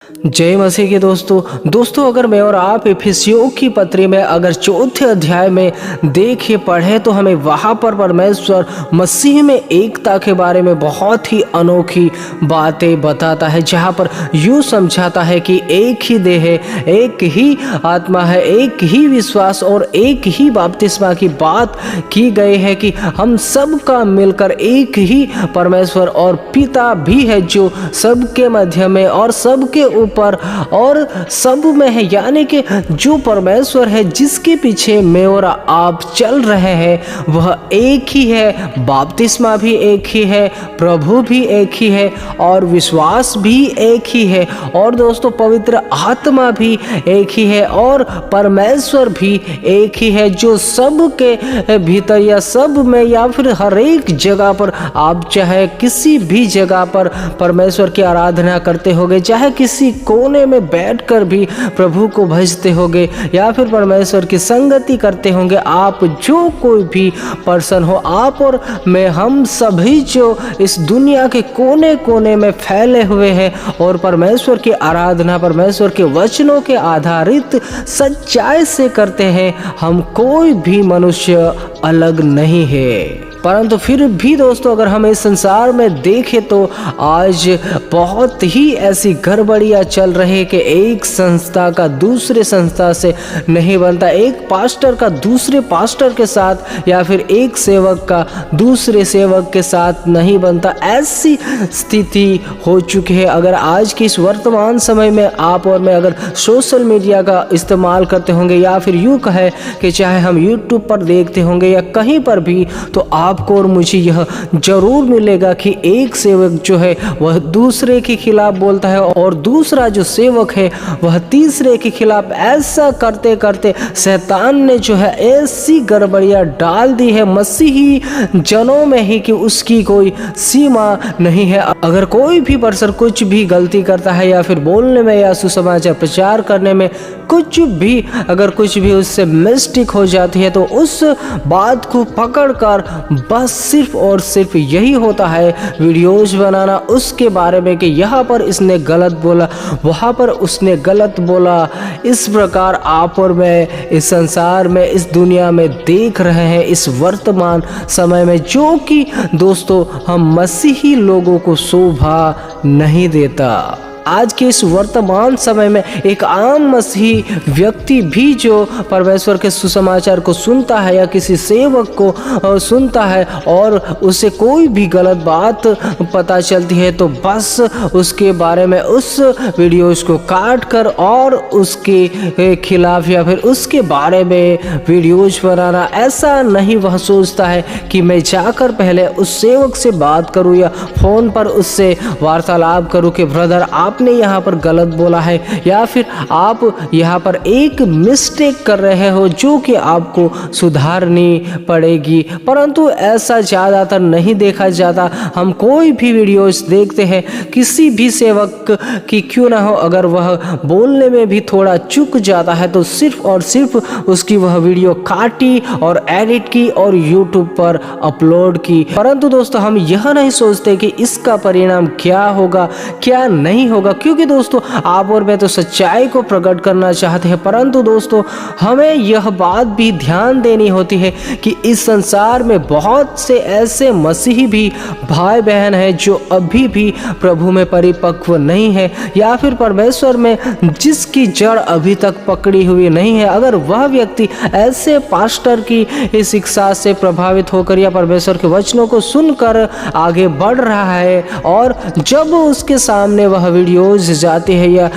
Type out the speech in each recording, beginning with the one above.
जय मसीह के दोस्तों अगर मैं और आप इफिसियों की पत्री में अगर चौथे अध्याय में देखे पढ़े तो हमें वहाँ पर परमेश्वर मसीह में एकता के बारे में बहुत ही अनोखी बातें बताता है, जहाँ पर यूँ समझाता है कि एक ही देह है, एक ही आत्मा है, एक ही विश्वास और एक ही बपतिस्मा की बात की गई है कि हम सब का मिलकर एक ही परमेश्वर और पिता भी है जो सबके मध्य में और सबके ऊपर और सब में है, यानी कि जो परमेश्वर है जिसके पीछे मैं और आप चल रहे हैं वह एक ही है, बपतिस्मा भी एक ही है, प्रभु भी एक ही है और विश्वास भी एक ही है और दोस्तों पवित्र आत्मा भी एक ही है और परमेश्वर भी एक ही है जो सब के भीतर या सब में या फिर हर एक जगह पर आप चाहे किसी भी जगह पर परमेश्वर की आराधना करते होगे, चाहे किसी कोने में बैठकर भी प्रभु को भजते होगे या फिर परमेश्वर की संगति करते होंगे, आप जो कोई भी पर्सन हो, आप और मैं, हम सभी जो इस दुनिया के कोने कोने में फैले हुए हैं और परमेश्वर की आराधना परमेश्वर के वचनों के आधारित सच्चाई से करते हैं, हम कोई भी मनुष्य अलग नहीं है। परंतु फिर भी दोस्तों अगर हम इस संसार में देखें तो आज बहुत ही ऐसी गड़बड़ियाँ चल रही है कि एक संस्था का दूसरे संस्था से नहीं बनता, एक पास्टर का दूसरे पास्टर के साथ या फिर एक सेवक का दूसरे सेवक के साथ नहीं बनता। ऐसी स्थिति हो चुकी है। अगर आज के इस वर्तमान समय में आप और मैं अगर सोशल मीडिया का इस्तेमाल करते होंगे या फिर यूँ कहे कि चाहे हम यूट्यूब पर देखते होंगे या कहीं पर भी, तो आपको और मुझे यह जरूर मिलेगा कि एक सेवक जो है वह दूसरे के खिलाफ बोलता है और दूसरा जो सेवक है वह तीसरे के खिलाफ। ऐसा करते करते शैतान ने जो है ऐसी गड़बड़ियाँ डाल दी है मसीही जनों में ही कि उसकी कोई सीमा नहीं है। अगर कोई भी पर्सन कुछ भी गलती करता है या फिर बोलने में या सुसमाचार प्रचार करने में कुछ भी अगर कुछ भी उससे मिस्टेक हो जाती है तो उस बात को पकड़कर बस सिर्फ और सिर्फ यही होता है वीडियोज बनाना उसके बारे में कि यहाँ पर इसने गलत बोला, वहाँ पर उसने गलत बोला। इस प्रकार आप और मैं इस संसार में इस दुनिया में देख रहे हैं इस वर्तमान समय में, जो कि दोस्तों हम मसीही लोगों को शोभा नहीं देता। आज के इस वर्तमान समय में एक आम मसीही व्यक्ति भी जो परमेश्वर के सुसमाचार को सुनता है या किसी सेवक को सुनता है और उसे कोई भी गलत बात पता चलती है तो बस उसके बारे में उस वीडियोस को काट कर और उसके खिलाफ या फिर उसके बारे में वीडियोज बनाना। ऐसा नहीं वह सोचता है कि मैं जाकर पहले उस सेवक से बात करूं या फ़ोन पर उससे वार्तालाप करूं कि ब्रदर आपने यहाँ पर गलत बोला है या फिर आप यहाँ पर एक मिस्टेक कर रहे हो जो कि आपको सुधारनी पड़ेगी। परंतु ऐसा ज़्यादातर नहीं देखा जाता। हम कोई भी वीडियोस देखते हैं किसी भी सेवक की क्यों ना हो, अगर वह बोलने में भी थोड़ा चूक जाता है तो सिर्फ और सिर्फ उसकी वह वीडियो काटी और एडिट की और यूट्यूब पर अपलोड की। परंतु दोस्तों हम यह नहीं सोचते कि इसका परिणाम क्या होगा क्या नहीं होगा, क्योंकि दोस्तों आप और मैं तो सच्चाई को प्रकट करना चाहते हैं। परंतु दोस्तों हमें यह बात भी ध्यान देनी होती है कि इस संसार में बहुत से ऐसे मसीही भी भाई बहन हैं जो अभी भी प्रभु में परिपक्व नहीं है या फिर परमेश्वर में जिसकी जड़ अभी तक पकड़ी हुई नहीं है। अगर वह व्यक्ति ऐसे पास्टर की शिक्षा से प्रभावित होकर या परमेश्वर के वचनों को सुनकर आगे बढ़ रहा है और जब उसके सामने वह वीडियोज जाते हैं या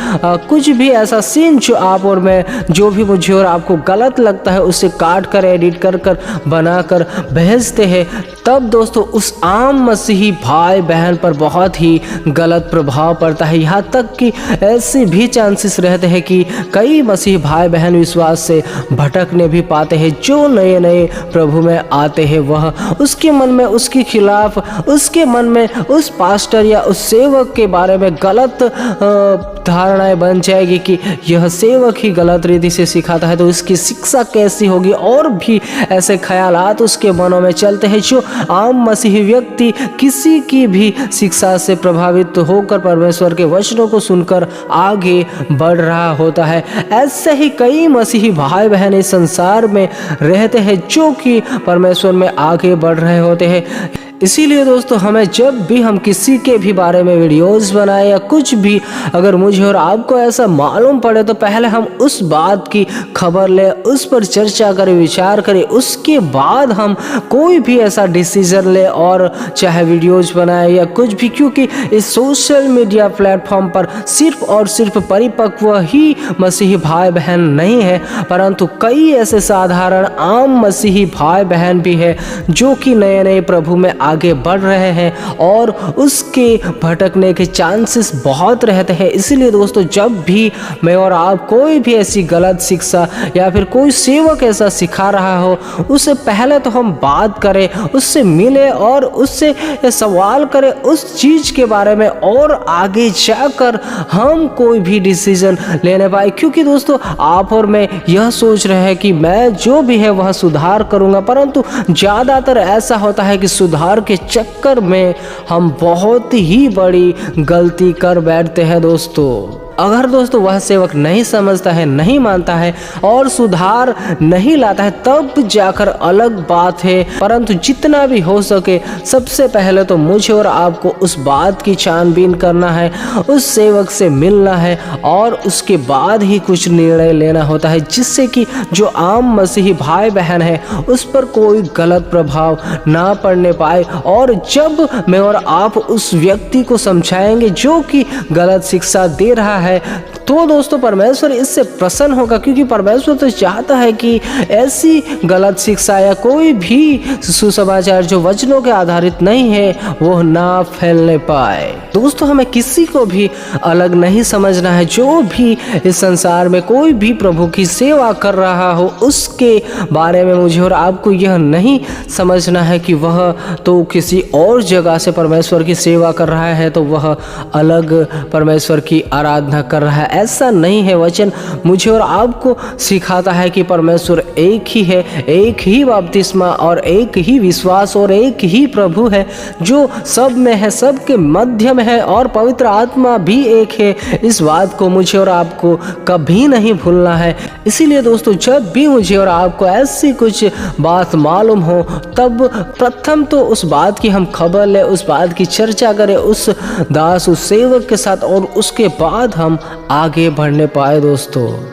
कुछ भी ऐसा सीन जो आप और मैं जो भी मुझे और आपको गलत लगता है उसे काट कर एडिट कर बनाकर भेजते हैं, तब दोस्तों उस आम मसीही भाई बहन पर बहुत ही गलत प्रभाव पड़ता है। यहाँ तक कि ऐसे भी चांसेस रहते हैं कि कई मसीही भाई बहन विश्वास से भटकने भी पाते हैं। जो नए नए प्रभु में आते हैं वह उसके मन में उसके खिलाफ, उसके मन में उस पास्टर या उस सेवक के बारे में गलत धारणाएं बन जाएगी कि यह सेवक ही गलत रीति से सिखाता है, तो इसकी शिक्षा कैसी होगी। और भी ऐसे ख्यालात उसके मनों में चलते हैं। जो आम मसीही व्यक्ति किसी की भी शिक्षा से प्रभावित होकर परमेश्वर के वचनों को सुनकर आगे बढ़ रहा होता है। ऐसे ही कई मसीही भाई बहन इस संसार में रहते हैं जो कि परमेश्वर में आगे बढ़ रहे होते हैं। इसीलिए दोस्तों, हमें जब भी हम किसी के भी बारे में वीडियोस बनाए या कुछ भी अगर मुझे और आपको ऐसा मालूम पड़े, तो पहले हम उस बात की खबर लें, उस पर चर्चा करें, विचार करें, उसके बाद हम कोई भी ऐसा डिसीजन लें और चाहे वीडियोस बनाए या कुछ भी। क्योंकि इस सोशल मीडिया प्लेटफॉर्म पर सिर्फ और सिर्फ परिपक्व ही मसीही भाई बहन नहीं है, परंतु कई ऐसे साधारण आम मसीही भाई बहन भी है जो कि नए नए प्रभु में आगे बढ़ रहे हैं और उसके भटकने के चांसेस बहुत रहते हैं। इसलिए दोस्तों, जब भी मैं और आप कोई भी ऐसी गलत शिक्षा या फिर कोई सेवक ऐसा सिखा रहा हो, उससे पहले तो हम बात करें, उससे मिले और उससे सवाल करें उस चीज़ के बारे में, और आगे जाकर हम कोई भी डिसीजन लेने पाए। क्योंकि दोस्तों, आप और मैं यह सोच रहे हैं कि मैं जो भी है वह सुधार करूँगा, परंतु ज़्यादातर ऐसा होता है कि सुधार के चक्कर में हम बहुत ही बड़ी गलती कर बैठते हैं दोस्तों। अगर दोस्तों वह सेवक नहीं समझता है, नहीं मानता है और सुधार नहीं लाता है, तब जाकर अलग बात है। परंतु जितना भी हो सके सबसे पहले तो मुझे और आपको उस बात की छानबीन करना है, उस सेवक से मिलना है और उसके बाद ही कुछ निर्णय लेना होता है, जिससे कि जो आम मसीही भाई बहन है उस पर कोई गलत प्रभाव ना पड़ने पाए। और जब मैं और आप उस व्यक्ति को समझाएंगे जो कि गलत शिक्षा दे रहा है, तो दोस्तों परमेश्वर इससे प्रसन्न होगा। क्योंकि परमेश्वर तो चाहता है कि ऐसी गलत शिक्षा या कोई भी सुसमाचार जो वचनों के आधारित नहीं है वो ना फैलने पाए। दोस्तों, हमें किसी को भी अलग नहीं समझना है। जो भी इस संसार में कोई भी प्रभु की सेवा कर रहा हो, उसके बारे में मुझे और आपको यह नहीं समझना है कि वह तो किसी और जगह से परमेश्वर की सेवा कर रहा है तो वह अलग परमेश्वर की आराधना कर रहा है। ऐसा नहीं है। वचन मुझे और आपको सिखाता है कि परमेश्वर एक ही है, एक ही बपतिस्मा और एक ही विश्वास और एक ही प्रभु है जो सब में है, सबके मध्य में है, और पवित्र आत्मा भी एक है। इस बात को मुझे और आपको कभी नहीं भूलना है। इसीलिए दोस्तों, जब भी मुझे और आपको ऐसी कुछ बात मालूम हो, तब प्रथम तो उस बात की हम खबर लें, उस बात की चर्चा करें उस दास, उस सेवक के साथ, और उसके बाद हम आगे बढ़ने पाए दोस्तों।